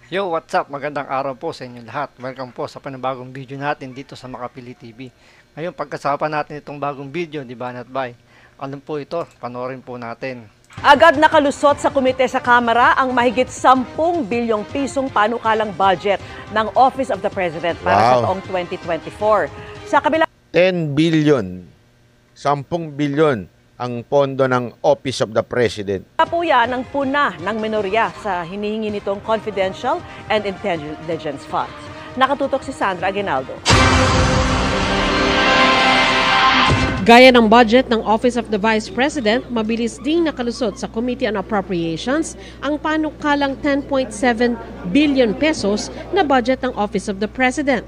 Yo, what's up? Magandang araw po sa inyo lahat. Welcome po sa panibagong video natin dito sa Makapili TV. Ngayon, pagkasapan natin itong bagong video, di ba, Natbay? Ano po ito? Panoorin po natin. Agad nakalusot sa komite sa Kamara ang mahigit 10 bilyong pisong panukalang budget ng Office of the President para sa taong 2024. Sa kabila 10 billion, 10 billion ang pondo ng Office of the President. po yan ang puna ng minorya sa hinihingi nitong Confidential and Intelligence Funds. Nakatutok si Sandra Aguinaldo. Gaya ng budget ng Office of the Vice President, mabilis ding nakalusot sa Committee on Appropriations ang panukalang 10.7 billion pesos na budget ng Office of the President.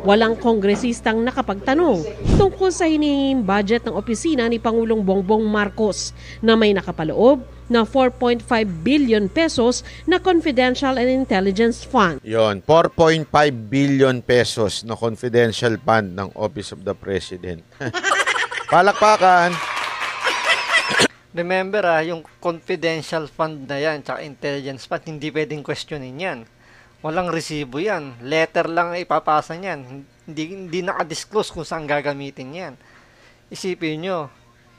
Walang kongresistang nakapagtanong tungkol sa hinihinging budget ng opisina ni Pangulong Bongbong Marcos na may nakapaloob na 4.5 billion pesos na Confidential and Intelligence Fund. Yon, 4.5 billion pesos na confidential fund ng Office of the President. Palakpakan! Remember yung confidential fund na yan, tsaka intelligence fund, hindi pwedeng questionin yan. Walang resibo yan. Letter lang ang ipapasa niyan. Hindi naka-disclose kung saan gagamitin yan. Isipin nyo,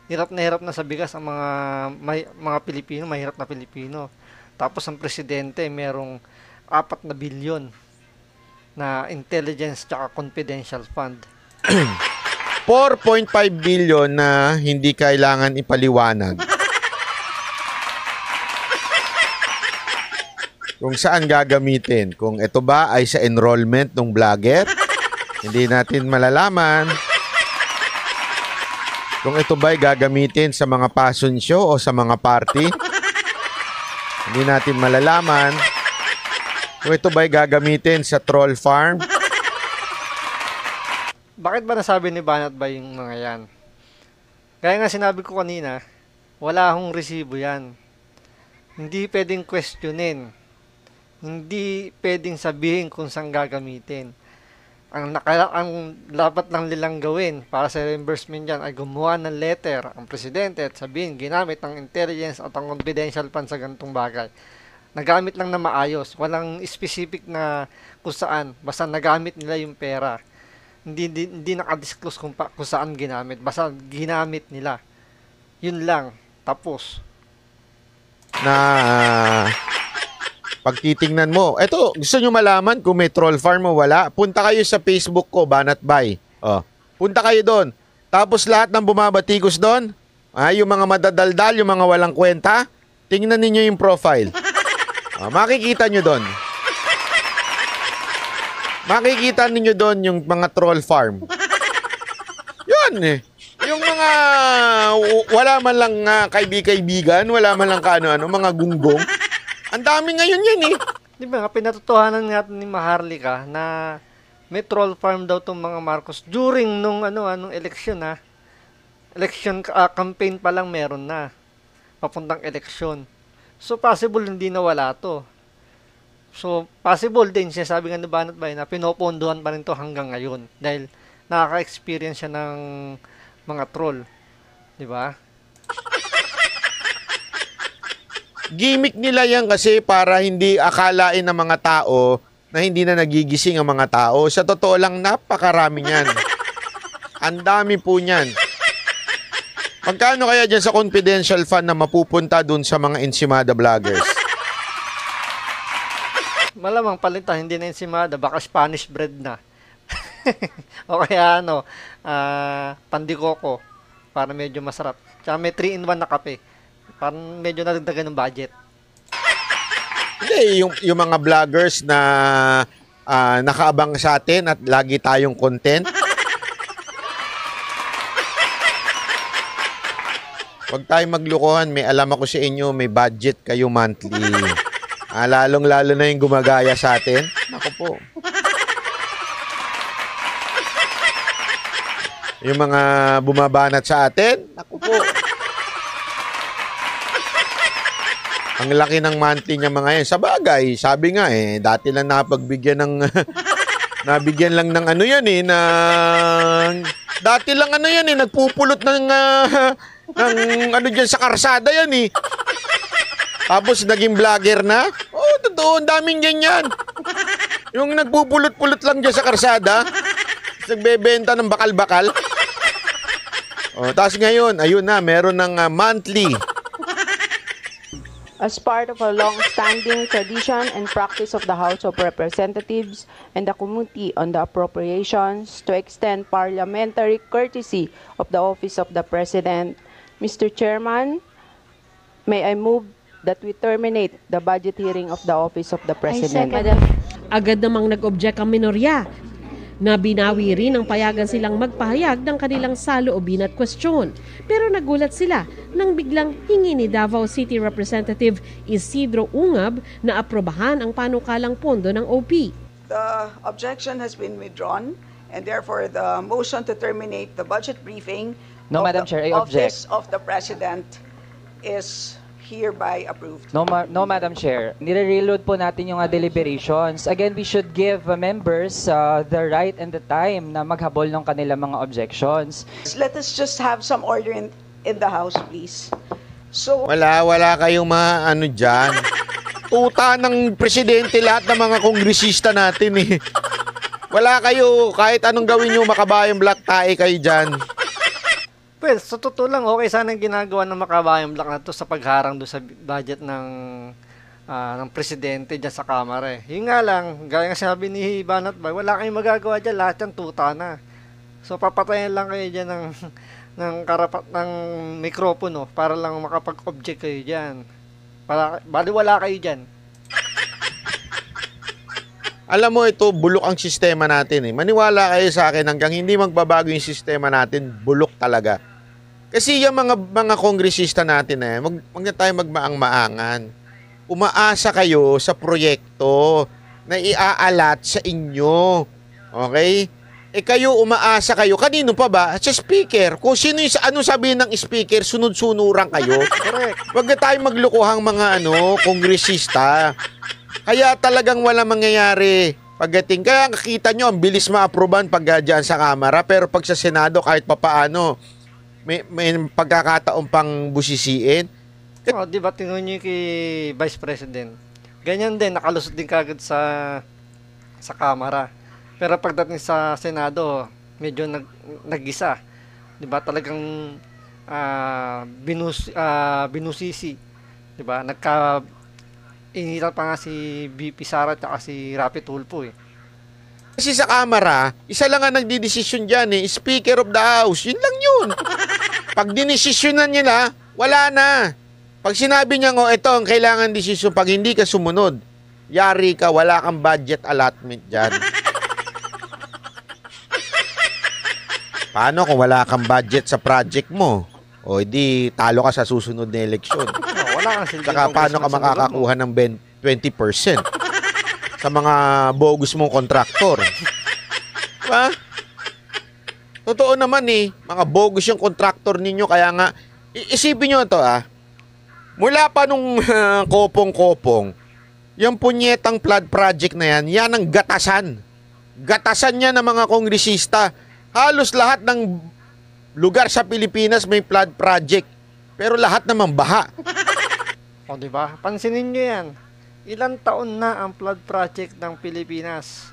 hirap na sa bigas ang mga Pilipino, mahirap na Pilipino. Tapos ang presidente merong 4 na bilyon na intelligence tsaka confidential fund. 4.5 billion na hindi kailangan ipaliwanag. Kung saan gagamitin. Kung ito ba ay sa enrollment ng vlogger, hindi natin malalaman. Kung ito ba ay gagamitin sa mga passion show o sa mga party, hindi natin malalaman. Kung ito ba ay gagamitin sa troll farm. Bakit ba nasabi ni Banat ba yung mga yan? Kaya nga sinabi ko kanina, wala akong resibo yan. Hindi pwedeng questionin. Hindi pwedeng sabihin kung saan gagamitin. Ang dapat lang nilang gawin para sa reimbursement dyan ay gumawa ng letter ang presidente at sabihin ginamit ng intelligence at ang confidential fund sa ganitong bagay. Nagamit lang na maayos. Walang specific na kung saan. Basta nagamit nila yung pera. Hindi nakadisclose kung saan ginamit. Basta ginamit nila. Yun lang. Tapos. Pag titingnan mo, eto, gusto nyo malaman kung may troll farm o wala? Punta kayo sa Facebook ko, Banat Bay. Oh, punta kayo doon. Tapos lahat ng bumabatikos doon, yung mga madadaldal, yung mga walang kwenta, tingnan ninyo yung profile. Makikita nyo doon. Makikita ninyo doon yung mga troll farm. Yun eh. Yung mga wala man lang kaibigan, wala man lang kaano-ano, mga gunggong. Ang dami ngayon yan eh. Di ba nga, pinatotohanan natin ni Maharlika na may troll farm daw tong mga Marcos during nung election ha. Election campaign pa lang meron na. Papuntang election. So possible hindi nawala to. So possible din siya sabi nga ni Banat Bay na pinopondohan pa rin to hanggang ngayon dahil nakaka-experience siya ng mga troll. Di ba? Gimmick nila yan kasi para hindi akalain ng mga tao na hindi na nagigising ang mga tao. Sa totoo lang, napakarami niyan. Ang dami po niyan. Magkano kaya dyan sa confidential fund na mapupunta dun sa mga Ensimada vloggers? Malamang palitan, hindi na ensimada, baka Spanish bread na. O kaya pandikoko, para medyo masarap. Tsaka may 3-in-1 na kape. Parang medyo nadagdagan ng budget. Hindi, yung mga vloggers na nakaabang sa atin at lagi tayong content. Huwag tayong maglukuhan. May alam ako sa inyo, may budget kayo monthly. Lalong-lalo na yung gumagaya sa atin. Ako po. Yung mga bumabanat sa atin, ako po. Ang laki ng monthly niya mga yan. Sa bagay, sabi nga dati lang napagbigyan ng, nabigyan lang ng ano yan dati lang nagpupulot ng ano dyan sa karsada yan Tapos naging vlogger na. Oh, totoo Totoo, ang daming ganyan. Yung nagpupulot-pulot lang dyan sa karsada, nagbebenta ng bakal-bakal. Tapos ngayon, ayun na, meron ng monthly. As part of a long-standing tradition and practice of the House of Representatives and the Committee on the Appropriations to extend parliamentary courtesy of the Office of the President, Mr. Chairman, may I move that we terminate the budget hearing of the Office of the President. Agad namang nag-object ang minorya na binawi rin ang payagan silang magpahayag ng kanilang saloobin at kwestiyon. Pero nagulat sila nang biglang hingi ni Davao City Representative Isidro Ungab na aprobahan ang panukalang pondo ng OP. The objection has been withdrawn and therefore the motion to terminate the budget briefing No, of Madam the Chair, I object. Office of the President is hereby approved. No, Madam Chair. Nire-reload po natin yung deliberations. Again, we should give members the right and the time na maghabol ng kanilang mga objections. Let us just have some order in the House, please. So, Wala kayong mga ano dyan. Tuta ng presidente lahat ng mga kongresista natin eh. Wala kayo, kahit anong gawin nyo, makabayang black tie kayo dyan. Well, sa totoo lang, okay sana ang ginagawa ng Makabayang Black na to sa pagharang doon sa budget ng presidente dyan sa Kamara eh. Yun nga lang, gaya nga sabi ni Banat Bay, wala kayong magagawa dyan, lahat yan tuta na. So papatayan lang kayo dyan ng mikropono para lang makapag-object kayo dyan. Bali wala kayo dyan. Alam mo, ito, bulok ang sistema natin eh. Maniwala kayo sa akin, hanggang hindi magbabago yung sistema natin, bulok talaga. Kasi yung mga kongresista natin eh, wag na tayo magmaang-maangan. Umaasa kayo sa proyekto na iaalat sa inyo. Okay? Kayo umaasa kayo. Kanino pa ba? Sa speaker. Kung sino yung ano sabihin ng speaker, sunod-sunuran kayo. Correct. Wag na tayo maglukuhang mga kongresista. Kaya talagang wala mangyayari pagdating. Kaya nakita nyo, ang bilis ma-aproban pag dyan sa Kamara. Pero pag sa Senado, kahit papaano, may pagkakataon pang busisiin. Di ba tingnan nyo kay Vice President? Ganyan din, nakalusot din kagad sa Kamara. Pero pagdating sa Senado, medyo nag-isa. Di ba talagang binusisi. Di ba? Initan pa nga si VP Sara at si Rapi Tulfo eh. Kasi sa Kamara, isa lang ang nagdidesisyon dyan eh, Speaker of the House. Yun lang yun. Pag dinesisyonan nila, wala na. Pag sinabi niya, ito ang kailangan desisyon, pag hindi ka sumunod, yari ka, wala kang budget allotment dyan. Paano kung wala kang budget sa project mo? O hindi, talo ka sa susunod na eleksyon. Wala kang silbi. Saka paano ka makakakuha ng 20% sa mga bogus mong kontraktor? Diba? Totoo naman eh, mga bogus yung kontraktor ninyo, kaya nga, isipin nyo ito mula pa nung kopong-kopong, yung punyetang flood project na yan ang gatasan. Gatasan niya ng mga kongresista. Halos lahat ng lugar sa Pilipinas may flood project, pero lahat naman baha. O diba? Pansinin nyo yan. Ilang taon na ang flood project ng Pilipinas?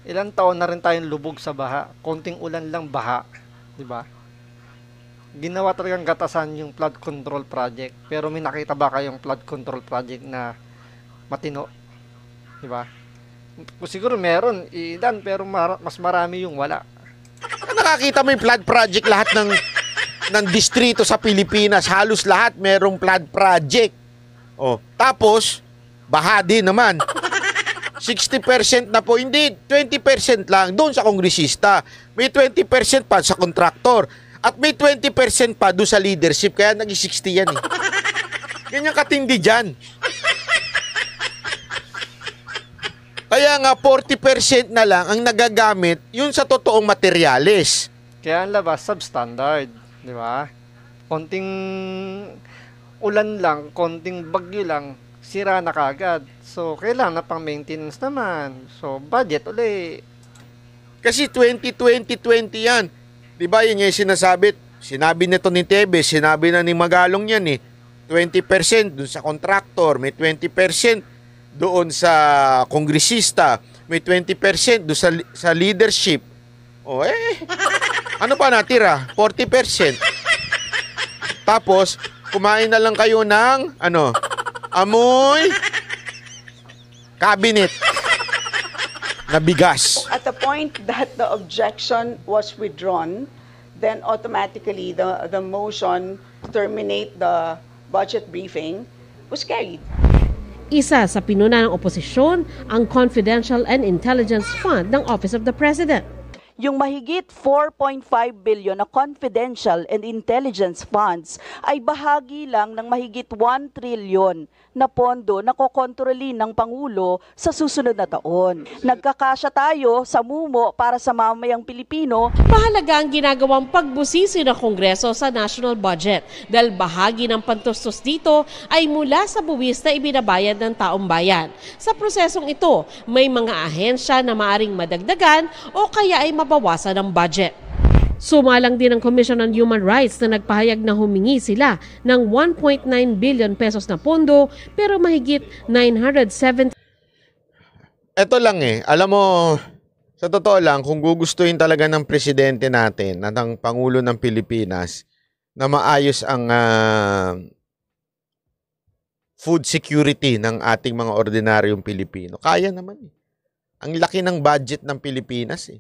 Ilang taon na rin tayong lubog sa baha. Konting ulan lang baha. Diba? Ginawa talagang gatasan yung flood control project. Pero may nakita ba kayong flood control project na matino? Diba? Siguro meron, ilan, pero mas marami yung wala. Nakakita mo yung flood project, lahat ng distrito sa Pilipinas, halos lahat merong flood project. Tapos, baha din naman. 60% na po, hindi, 20% lang doon sa kongresista. May 20% pa sa kontraktor. At may 20% pa doon sa leadership, kaya naging 60 yan eh. Ganyan katindi dyan. Kaya nga 40% na lang ang nagagamit yun sa totoong materyales. Kaya ang labas, substandard. Di ba? Konting ulan lang, konting bagyo lang, sira na kagad. So, kailangan na pang maintenance naman. So, budget uli. Kasi 2020 yan. Di ba yun yung sinabi nito ni Tebes, sinabi na ni Magalong yan eh. 20% dun sa contractor, may 20% doon sa kongresista, may 20% doon sa leadership. O ano pa natira? 40%. Tapos, kumain na lang kayo ng, amoy cabinet na bigas. At the point that the objection was withdrawn, then automatically the motion to terminate the budget briefing was carried. Isa sa pinuna ng oposisyon ang Confidential and Intelligence Fund ng Office of the President. Yung mahigit 4.5 billion na confidential and intelligence funds ay bahagi lang ng mahigit 1 trillion na pondo na kokontrolin ng Pangulo sa susunod na taon. Nagkakasya tayo sa MUMO para sa mamayang Pilipino. Mahalaga ang ginagawang pagbusisi ng Kongreso sa national budget dahil bahagi ng pantustos dito ay mula sa buwis na ibinabayad ng taong bayan. Sa prosesong ito, may mga ahensya na maaring madagdagan o kaya ay mabawasan ng budget. Sumalang din ang Commission on Human Rights na nagpahayag na humingi sila ng 1.9 billion pesos na pondo pero mahigit 970. Ito lang alam mo, sa totoo lang, kung gugustuhin talaga ng presidente natin at ng Pangulo ng Pilipinas na maayos ang food security ng ating mga ordinaryong Pilipino, kaya naman. Ang laki ng budget ng Pilipinas